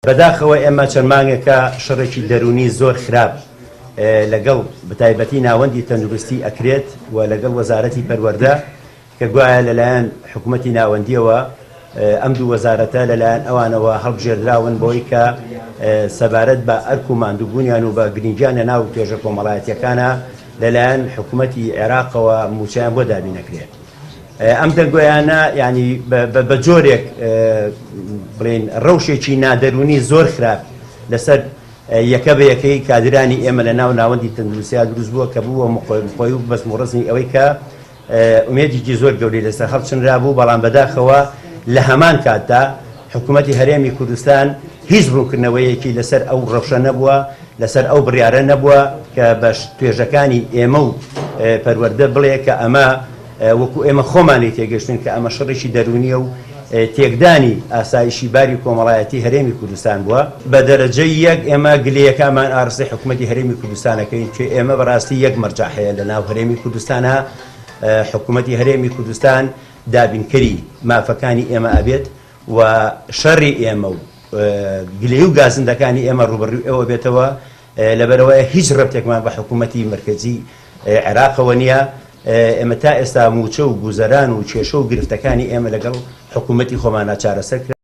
بەداخەوە ئێمە چەند مانگێکە شەڕێکی دەرونی زۆر خراپ لەگەڵ بەتایبەتی ناوەندی تەندروستی ئەکرێت و لەگەڵ وەزارەتی پەروەردە کە گوایە لەلایەن حکوومەتی ناوەندیەوە ئەم دوو وەزارەتە لەلایەن ئەوانەوە هەڵبژێردراون بۆی کە سەبارەت بە ئەرک و ماندووبوونیان و بە گرنگیانە ناو توێژە کۆمەڵایەتیەکانە لەلایەن حکوومەتی عێراقەوە موچیان بۆ دابین نەکرێت. ئەم دەرگۆیانە ینی بە جۆرێک بڵێن ڕەوشێکی نادەرونی زۆر خراپ لەسەر یەکە بە یەکەی کادرانی ئێمە لە ناو ناوەندی تەندروستیا دروست بووە کە بووە خۆی و بەسم و ڕزمی ئەوەی کە ئومێدێکی زۆر گەورەی لەسەر خەڵچنرا بوو، بەڵام بەداخەوە لە هەمان کاتدا حکوومەتی هەرێمی کوردستان هیچ بڕووکردنەوەیەکی لەسەر ئەو ڕەوشە نەبووە، لەسەر ئەو بڕیارە نەبووە کە بە توێژەکانی ئێمە و پەروەردە بڵێ کە ئەمە وەکو ئێمە خۆمانی تێگەشتن کە ئەمە شەڕێکی دەرونیە و تێکدانی ئاسایشی باری کۆمەڵایەتی هەرێمی کوردستان بووە. بە دەرەجەی یەک ئێمە گلەیەکەمان ئاڕستی حکوومەتی هەرێمی کوردستانەکەین کە ئێمە بەڕاستی یەک مەرجع هەیە لە ناو هەرێمی کوردستانە. حکوومەتی هەرێمی کوردستان دابینکەری مافەکانی ئێمە ئەبێت و شەڕی ئێمە و گلەی و گازندەکانی ئێمە ڕوبەڕووی ئێوە بێتەوە، لەبەرەوەی هیچ ڕەبتێکمان بە حکوومەتی مرکزی عێراقەوە نییە. ئێمە تا ئێستا موچە و گوزەران و کێشە و گرفتەکانی ئێمە لەگەڵ حکوومەتی خۆمانە چارەسەر